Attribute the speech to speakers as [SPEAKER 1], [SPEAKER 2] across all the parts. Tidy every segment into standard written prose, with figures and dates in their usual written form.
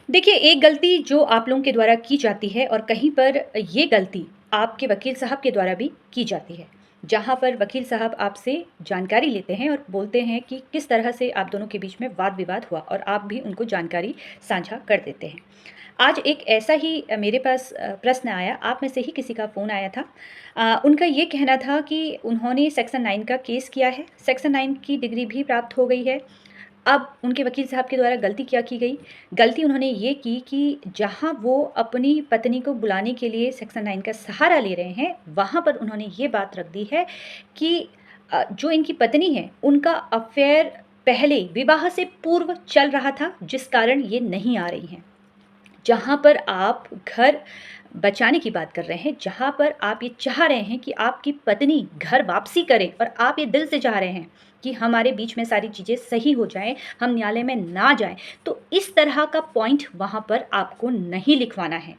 [SPEAKER 1] देखिए, एक गलती जो आप लोगों के द्वारा की जाती है और कहीं पर ये गलती आपके वकील साहब के द्वारा भी की जाती है। जहाँ पर वकील साहब आपसे जानकारी लेते हैं और बोलते हैं कि किस तरह से आप दोनों के बीच में वाद-विवाद हुआ और आप भी उनको जानकारी साझा कर देते हैं। आज एक ऐसा ही मेरे पास प्रश्न आया, आप में से ही किसी का फ़ोन आया था। उनका ये कहना था कि उन्होंने सेक्शन 9 का केस किया है, सेक्शन 9 की डिग्री भी प्राप्त हो गई है। अब उनके वकील साहब के द्वारा गलती क्या की गई? गलती उन्होंने ये की कि जहाँ वो अपनी पत्नी को बुलाने के लिए सेक्शन 9 का सहारा ले रहे हैं, वहाँ पर उन्होंने ये बात रख दी है कि जो इनकी पत्नी है, उनका अफ़ेयर पहले विवाह से पूर्व चल रहा था, जिस कारण ये नहीं आ रही हैं। जहाँ पर आप घर बचाने की बात कर रहे हैं, जहाँ पर आप ये चाह रहे हैं कि आपकी पत्नी घर वापसी करे और आप ये दिल से चाह रहे हैं कि हमारे बीच में सारी चीज़ें सही हो जाएँ, हम न्यायालय में ना जाएँ, तो इस तरह का पॉइंट वहाँ पर आपको नहीं लिखवाना है।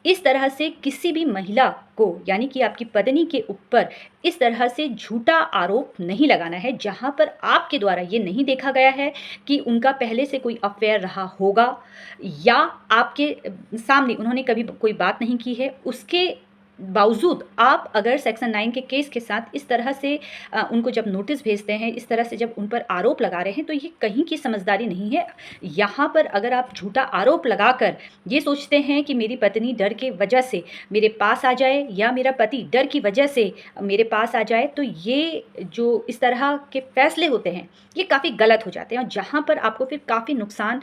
[SPEAKER 1] इस तरह से किसी भी महिला को यानी कि आपकी पत्नी के ऊपर इस तरह से झूठा आरोप नहीं लगाना है, जहाँ पर आपके द्वारा ये नहीं देखा गया है कि उनका पहले से कोई अफ़ेयर रहा होगा या आपके सामने उन्होंने कभी कोई बात नहीं की है, उसके बावजूद आप अगर सेक्शन 9 के केस के साथ इस तरह से उनको जब नोटिस भेजते हैं, इस तरह से जब उन पर आरोप लगा रहे हैं, तो ये कहीं की समझदारी नहीं है। यहाँ पर अगर आप झूठा आरोप लगाकर ये सोचते हैं कि मेरी पत्नी डर के वजह से मेरे पास आ जाए या मेरा पति डर की वजह से मेरे पास आ जाए, तो ये जो इस तरह के फैसले होते हैं, ये काफ़ी गलत हो जाते हैं और जहाँ पर आपको फिर काफ़ी नुकसान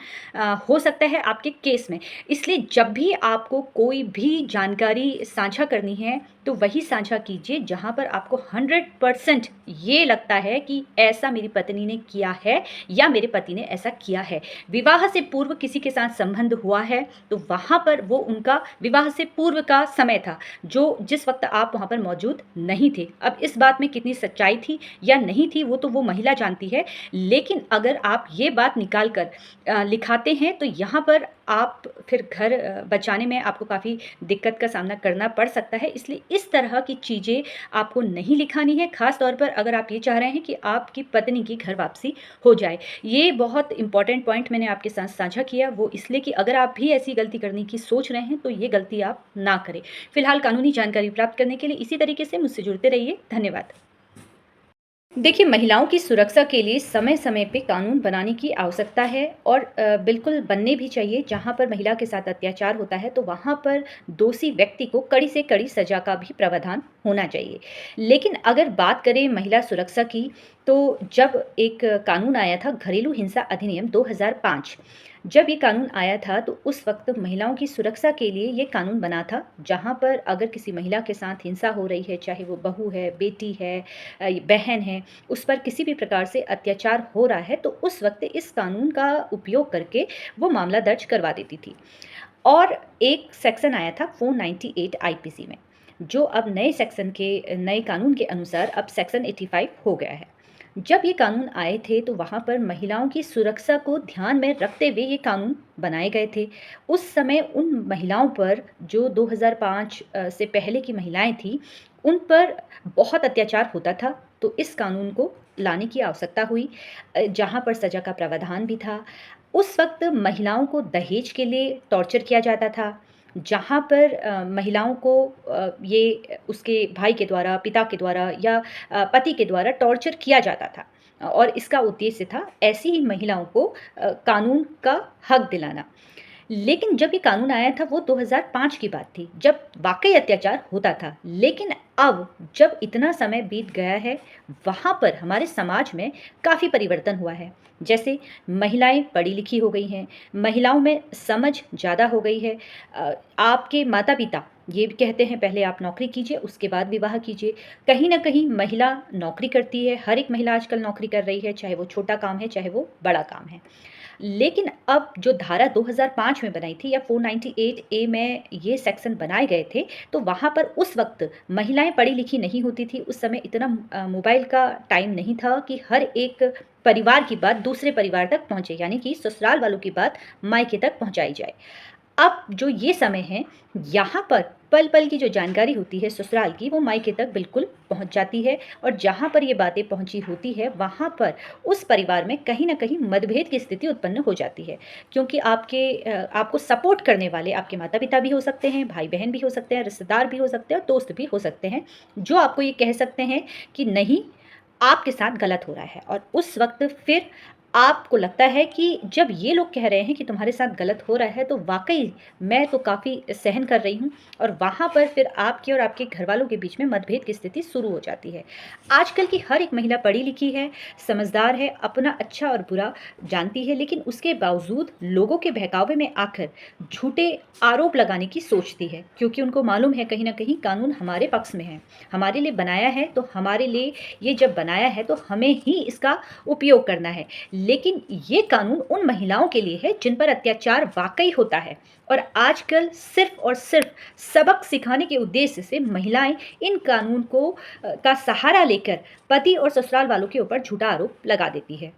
[SPEAKER 1] हो सकता है आपके केस में। इसलिए जब भी आपको कोई भी जानकारी साझा करनी है, तो वही साझा कीजिए जहाँ पर आपको 100% ये लगता है कि ऐसा मेरी पत्नी ने किया है या मेरे पति ने ऐसा किया है। विवाह से पूर्व किसी के साथ संबंध हुआ है, तो वहाँ पर वो उनका विवाह से पूर्व का समय था, जो जिस वक़्त आप वहाँ पर मौजूद नहीं थे। अब इस बात में कितनी सच्चाई थी या नहीं थी, वो तो वो महिला जानती है। लेकिन अगर आप ये बात निकाल कर लिखाते हैं, तो यहाँ पर आप फिर घर बचाने में आपको काफ़ी दिक्कत का सामना करना पड़ सकता है। इसलिए इस तरह की चीज़ें आपको नहीं लिखानी है, ख़ास तौर पर अगर आप ये चाह रहे हैं कि आपकी पत्नी की घर वापसी हो जाए। ये बहुत इम्पोर्टेंट पॉइंट मैंने आपके साथ साझा किया, वो इसलिए कि अगर आप भी ऐसी गलती करने की सोच रहे हैं, तो ये गलती आप ना करें। फ़िलहाल कानूनी जानकारी प्राप्त करने के लिए इसी तरीके से मुझसे जुड़ते रहिए। धन्यवाद। देखिए, महिलाओं की सुरक्षा के लिए समय-समय पे कानून बनाने की आवश्यकता है और बिल्कुल बनने भी चाहिए। जहाँ पर महिला के साथ अत्याचार होता है, तो वहाँ पर दोषी व्यक्ति को कड़ी से कड़ी सज़ा का भी प्रावधान होना चाहिए। लेकिन अगर बात करें महिला सुरक्षा की, तो जब एक कानून आया था घरेलू हिंसा अधिनियम 2005, जब ये कानून आया था, तो उस वक़्त महिलाओं की सुरक्षा के लिए ये कानून बना था, जहाँ पर अगर किसी महिला के साथ हिंसा हो रही है, चाहे वो बहू है, बेटी है बहन है, उस पर किसी भी प्रकार से अत्याचार हो रहा है, तो उस वक़्त इस कानून का उपयोग करके वो मामला दर्ज करवा देती थी। और एक सेक्शन आया था 498 आईपीसी में, जो अब नए सेक्शन के नए कानून के अनुसार अब सेक्शन 85 हो गया है। जब ये कानून आए थे, तो वहाँ पर महिलाओं की सुरक्षा को ध्यान में रखते हुए ये कानून बनाए गए थे। उस समय उन महिलाओं पर जो 2005 से पहले की महिलाएँ थीं, उन पर बहुत अत्याचार होता था, तो इस कानून को लाने की आवश्यकता हुई जहाँ पर सज़ा का प्रावधान भी था। उस वक़्त महिलाओं को दहेज के लिए टॉर्चर किया जाता था, जहाँ पर महिलाओं को ये उसके भाई के द्वारा, पिता के द्वारा या पति के द्वारा टॉर्चर किया जाता था। और इसका उद्देश्य था ऐसी ही महिलाओं को कानून का हक दिलाना। लेकिन जब ये कानून आया था वो 2005 की बात थी, जब वाक़ई अत्याचार होता था। लेकिन अब जब इतना समय बीत गया है, वहाँ पर हमारे समाज में काफ़ी परिवर्तन हुआ है। जैसे महिलाएँ पढ़ी-लिखी हो गई हैं, महिलाओं में समझ ज़्यादा हो गई है। आपके माता-पिता ये भी कहते हैं पहले आप नौकरी कीजिए, उसके बाद विवाह कीजिए। कहीं न कहीं महिला नौकरी करती है, हर एक महिला आजकल नौकरी कर रही है, चाहे वो छोटा काम है, चाहे वो बड़ा काम है। लेकिन अब जो धारा 2005 में बनाई थी या 498 ए में ये सेक्शन बनाए गए थे, तो वहाँ पर उस वक़्त महिलाएँ पढ़ी-लिखी नहीं होती थी। उस समय इतना मोबाइल का टाइम नहीं था कि हर एक परिवार की बात दूसरे परिवार तक पहुँचे, यानी कि ससुराल वालों की बात मायके तक पहुँचाई जाए। अब जो ये समय है, यहाँ पर पल-पल की जो जानकारी होती है ससुराल की, वो मायके तक बिल्कुल पहुँच जाती है और जहाँ पर ये बातें पहुँची होती है, वहाँ पर उस परिवार में कहीं न कहीं मतभेद की स्थिति उत्पन्न हो जाती है। क्योंकि आपको सपोर्ट करने वाले आपके माता-पिता भी हो सकते हैं, भाई-बहन भी हो सकते हैं, रिश्तेदार भी हो सकते हैं और दोस्त भी हो सकते हैं, जो आपको ये कह सकते हैं कि नहीं, आपके साथ गलत हो रहा है और उस वक़्त फिर आपको लगता है कि जब ये लोग कह रहे हैं कि तुम्हारे साथ गलत हो रहा है, तो वाक़ई मैं तो काफ़ी सहन कर रही हूँ और वहाँ पर फिर आपके और आपके घरवालों के बीच में मतभेद की स्थिति शुरू हो जाती है। आजकल की हर एक महिला पढ़ी-लिखी है, समझदार है, अपना अच्छा और बुरा जानती है, लेकिन उसके बावजूद लोगों के बहकावे में आकर झूठे आरोप लगाने की सोचती है, क्योंकि उनको मालूम है कहीं न कहीं कानून हमारे पक्ष में है। हमारे लिए बनाया है, तो हमारे लिए ये जब बनाया है, तो हमें ही इसका उपयोग करना है। लेकिन ये कानून उन महिलाओं के लिए है जिन पर अत्याचार वाक़ई होता है और आजकल सिर्फ़ और सिर्फ़ सबक सिखाने के उद्देश्य से महिलाएँ इन कानून का सहारा लेकर पति और ससुराल वालों के ऊपर झूठा आरोप लगा देती है।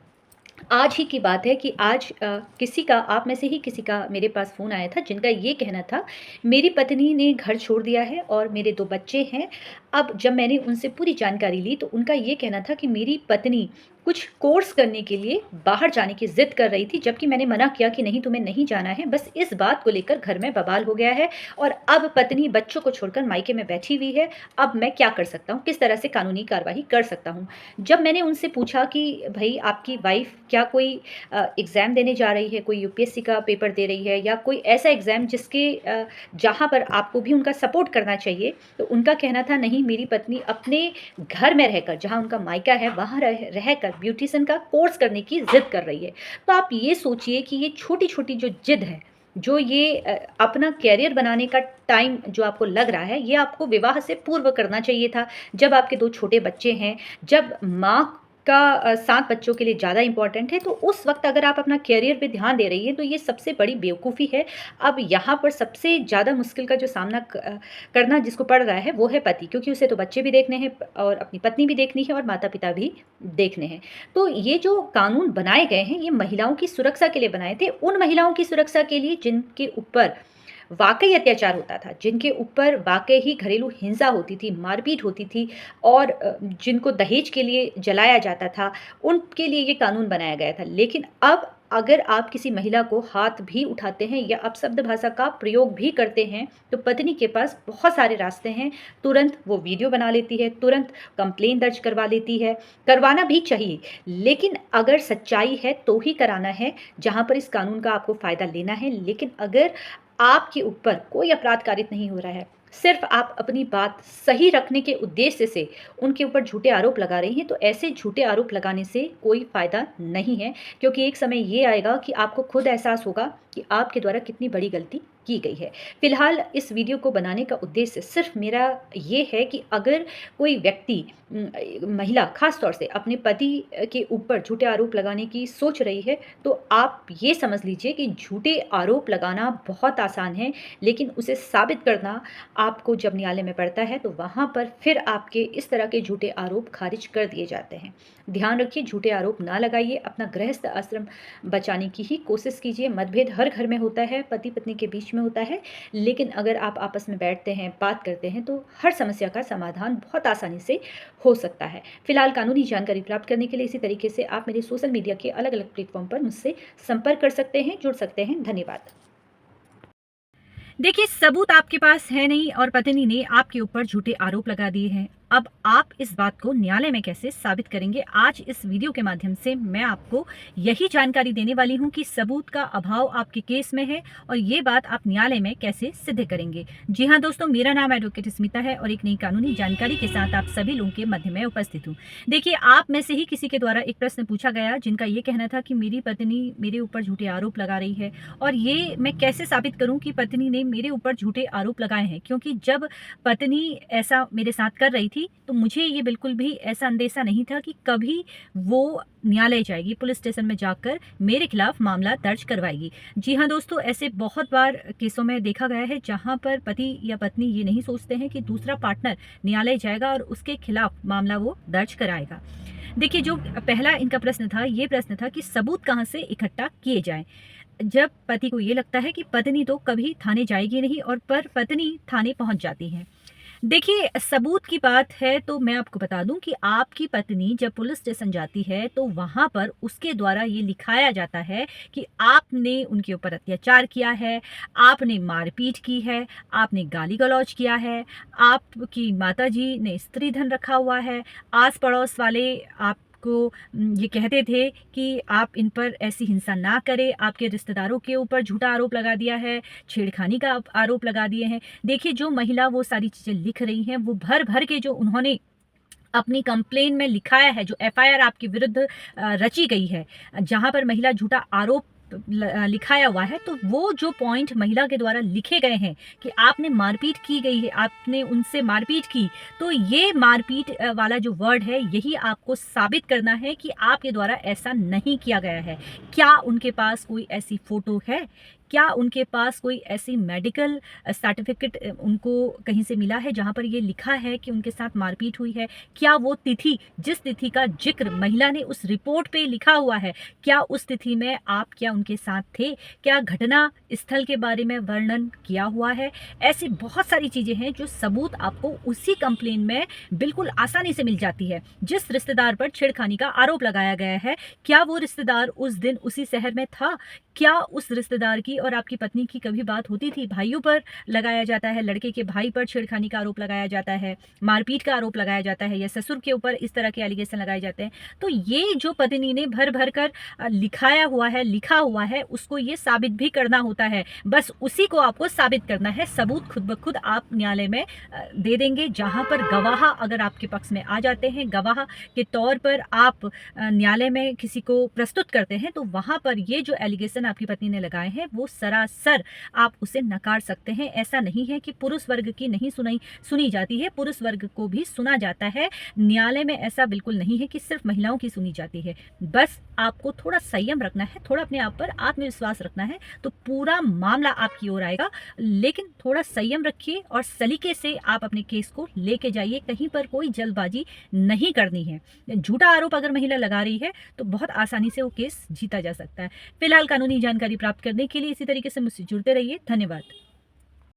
[SPEAKER 1] आज ही की बात है कि आज किसी का आप में से ही किसी का मेरे पास फ़ोन आया था जिनका ये कहना था, मेरी पत्नी ने घर छोड़ दिया है और मेरे 2 बच्चे हैं। अब जब मैंने उनसे पूरी जानकारी ली तो उनका ये कहना था कि मेरी पत्नी कुछ कोर्स करने के लिए बाहर जाने की ज़िद कर रही थी, जबकि मैंने मना किया कि नहीं, तुम्हें नहीं जाना है। बस इस बात को लेकर घर में बवाल हो गया है और अब पत्नी बच्चों को छोड़कर मायके में बैठी हुई है। अब मैं क्या कर सकता हूँ? किस तरह से कानूनी कार्यवाही कर सकता हूँ? जब मैंने उनसे पूछा कि भई आपकी वाइफ़ क्या कोई एग्ज़ाम देने जा रही है, कोई यूपीएससी का पेपर दे रही है या कोई ऐसा एग्ज़ाम जहाँ पर आपको भी उनका सपोर्ट करना चाहिए, तो उनका कहना था नहीं, मेरी पत्नी अपने घर में रहकर, जहाँ उनका मायका है वहाँ रहकर ब्यूटीशियन का कोर्स करने की ज़िद कर रही है। तो आप ये सोचिए कि ये छोटी-छोटी जो ज़िद है, जो ये अपना करियर बनाने का टाइम जो आपको लग रहा है, ये आपको विवाह से पूर्व करना चाहिए था। जब आपके 2 छोटे बच्चे हैं, जब माँ का साथ बच्चों के लिए ज़्यादा इम्पोर्टेंट है, तो उस वक़्त अगर आप अपना करियर पे ध्यान दे रही हैं, तो ये सबसे बड़ी बेवकूफ़ी है। अब यहाँ पर सबसे ज़्यादा मुश्किल का जो सामना करना जिसको पड़ रहा है, वो है पति, क्योंकि उसे तो बच्चे भी देखने हैं और अपनी पत्नी भी देखनी है और माता-पिता भी देखने हैं। तो ये जो कानून बनाए गए हैं, ये महिलाओं की सुरक्षा के लिए बनाए थे, उन महिलाओं की सुरक्षा के लिए जिनके ऊपर वाक़ई अत्याचार होता था, जिनके ऊपर वाक़ई ही घरेलू हिंसा होती थी, मारपीट होती थी और जिनको दहेज के लिए जलाया जाता था, उनके लिए ये कानून बनाया गया था। लेकिन अब अगर आप किसी महिला को हाथ भी उठाते हैं या अपशब्द भाषा का प्रयोग भी करते हैं, तो पत्नी के पास बहुत सारे रास्ते हैं। तुरंत वो वीडियो बना लेती है, तुरंत कंप्लेंट दर्ज करवा लेती है, करवाना भी चाहिए। लेकिन अगर सच्चाई है तो ही कराना है, जहाँ पर इस कानून का आपको फ़ायदा लेना है। लेकिन अगर आपके ऊपर कोई अपराध कारित नहीं हो रहा है, सिर्फ़ आप अपनी बात सही रखने के उद्देश्य से उनके ऊपर झूठे आरोप लगा रही हैं, तो ऐसे झूठे आरोप लगाने से कोई फ़ायदा नहीं है, क्योंकि एक समय ये आएगा कि आपको खुद एहसास होगा कि आपके द्वारा कितनी बड़ी गलती की गई है। फ़िलहाल इस वीडियो को बनाने का उद्देश्य सिर्फ़ मेरा ये है कि अगर कोई व्यक्ति महिला ख़ास तौर से अपने पति के ऊपर झूठे आरोप लगाने की सोच रही है, तो आप ये समझ लीजिए कि झूठे आरोप लगाना बहुत आसान है, लेकिन उसे साबित करना आपको जब न्यायालय में पड़ता है, तो वहाँ पर फिर आपके इस तरह के झूठे आरोप खारिज कर दिए जाते हैं। ध्यान रखिए, झूठे आरोप ना लगाइए, अपना गृहस्थ आश्रम बचाने की ही कोशिश कीजिए। मतभेद हर घर में होता है, पति-पत्नी के बीच में होता है, लेकिन अगर आप आपस में बैठते हैं, बात करते हैं, तो हर समस्या का समाधान बहुत आसानी से हो सकता है। फिलहाल कानूनी जानकारी प्राप्त करने के लिए इसी तरीके से आप मेरे सोशल मीडिया के अलग-अलग प्लेटफ़ॉर्म पर मुझसे संपर्क कर सकते हैं, जुड़ सकते हैं। धन्यवाद। देखिए, सबूत आपके पास है नहीं और पत्नी ने आपके ऊपर झूठे आरोप लगा दिए हैं। अब आप इस बात को न्यायालय में कैसे साबित करेंगे? आज इस वीडियो के माध्यम से मैं आपको यही जानकारी देने वाली हूं कि सबूत का अभाव आपके केस में है और ये बात आप न्यायालय में कैसे सिद्ध करेंगे। जी हाँ दोस्तों, मेरा नाम एडवोकेट स्मिता है और एक नई कानूनी जानकारी के साथ आप सभी लोगों के मध्य में उपस्थित हूँ। देखिए, आप में से ही किसी के द्वारा एक प्रश्न पूछा गया जिनका ये कहना था कि मेरी पत्नी मेरे ऊपर झूठे आरोप लगा रही है और ये मैं कैसे साबित करूं कि पत्नी ने मेरे ऊपर झूठे आरोप लगाए हैं, क्योंकि जब पत्नी ऐसा मेरे साथ कर रही थी तो मुझे ये बिल्कुल भी ऐसा अंदेशा नहीं था कि कभी वो न्यायालय जाएगी, पुलिस स्टेशन में जाकर मेरे खिलाफ मामला दर्ज करवाएगी। जी हाँ दोस्तों, ऐसे बहुत बार केसों में देखा गया है जहां पर पति या पत्नी ये नहीं सोचते हैं कि दूसरा पार्टनर न्यायालय जाएगा और उसके खिलाफ मामला वो दर्ज कराएगा। देखिए, जो पहला इनका प्रश्न था, ये प्रश्न था कि सबूत कहाँ से इकट्ठा किए जाएं। जब पति को ये लगता है कि पत्नी तो कभी थाने जाएगी नहीं और पर पत्नी थाने पहुँच जाती है। देखिए, सबूत की बात है तो मैं आपको बता दूँ कि आपकी पत्नी जब पुलिस स्टेशन जाती है तो वहाँ पर उसके द्वारा ये लिखाया जाता है कि आपने उनके ऊपर अत्याचार किया है, आपने मारपीट की है, आपने गाली-गलौज किया है, आपकी माताजी ने स्त्री धन रखा हुआ है, आस-पड़ोस वाले आपको ये कहते थे कि आप इन पर ऐसी हिंसा ना करें, आपके रिश्तेदारों के ऊपर झूठा आरोप लगा दिया है, छेड़खानी का आरोप लगा दिए हैं। देखिए, जो महिला वो सारी चीज़ें लिख रही हैं, वो भर-भर के जो उन्होंने अपनी कंप्लेन में लिखाया है, जो एफआईआर आपके विरुद्ध रची गई है, जहाँ पर महिला झूठा आरोप लिखाया हुआ है, तो वो जो पॉइंट महिला के द्वारा लिखे गए हैं कि आपने मारपीट की गई है, आपने उनसे मारपीट की, तो ये मारपीट वाला जो वर्ड है, यही आपको साबित करना है कि आपके द्वारा ऐसा नहीं किया गया है। क्या उनके पास कोई ऐसी फ़ोटो है? क्या उनके पास कोई ऐसी मेडिकल सर्टिफ़िकेट उनको कहीं से मिला है जहाँ पर ये लिखा है कि उनके साथ मारपीट हुई है? क्या वो तिथि, जिस तिथि का ज़िक्र महिला ने उस रिपोर्ट पे लिखा हुआ है, क्या उस तिथि में आप क्या उनके साथ थे? क्या घटना स्थल के बारे में वर्णन किया हुआ है? ऐसी बहुत सारी चीज़ें हैं जो सबूत आपको उसी कंप्लेन में बिल्कुल आसानी से मिल जाती है। जिस रिश्तेदार पर छेड़खानी का आरोप लगाया गया है, क्या वो रिश्तेदार उस दिन उसी शहर में था? क्या उस रिश्तेदार की और आपकी पत्नी की कभी बात होती थी? भाइयों पर लगाया जाता है, लड़के के भाई पर छेड़खानी का आरोप लगाया जाता है, मारपीट का आरोप लगाया जाता है या ससुर के ऊपर इस तरह के एलिगेशन लगाए जाते हैं। तो ये जो पत्नी ने भर-भर कर लिखाया हुआ है, लिखा हुआ है, उसको ये साबित भी करना होता है। बस उसी को आपको साबित करना है। सबूत खुद ब खुद आप न्यायालय में दे देंगे, जहाँ पर गवाह अगर आपके पक्ष में आ जाते हैं, गवाह के तौर पर आप न्यायालय में किसी को प्रस्तुत करते हैं, तो वहाँ पर ये जो एलिगेशन आपकी पत्नी ने लगाए हैं, वो सरासर आप उसे नकार सकते हैं। ऐसा नहीं है कि पुरुष वर्ग की नहीं सुनी जाती है, पुरुष वर्ग को भी सुना जाता है। न्यायालय में ऐसा बिल्कुल नहीं है कि सिर्फ महिलाओं की सुनी जाती है। बस आपको थोड़ा संयम रखना है, थोड़ा अपने आप पर आत्मविश्वास रखना है, तो पूरा मामला आपकी ओर आएगा। लेकिन थोड़ा संयम रखिए और सलीके से आप अपने केस को लेके जाइए। कहीं पर कोई जल्दबाजी नहीं करनी है। झूठा आरोप अगर महिला लगा रही है तो बहुत आसानी से वो केस जीता जा सकता है। फिलहाल कानूनी जानकारी प्राप्त करने के लिए इसी तरीके से मुझसे जुड़ते रहिए। धन्यवाद।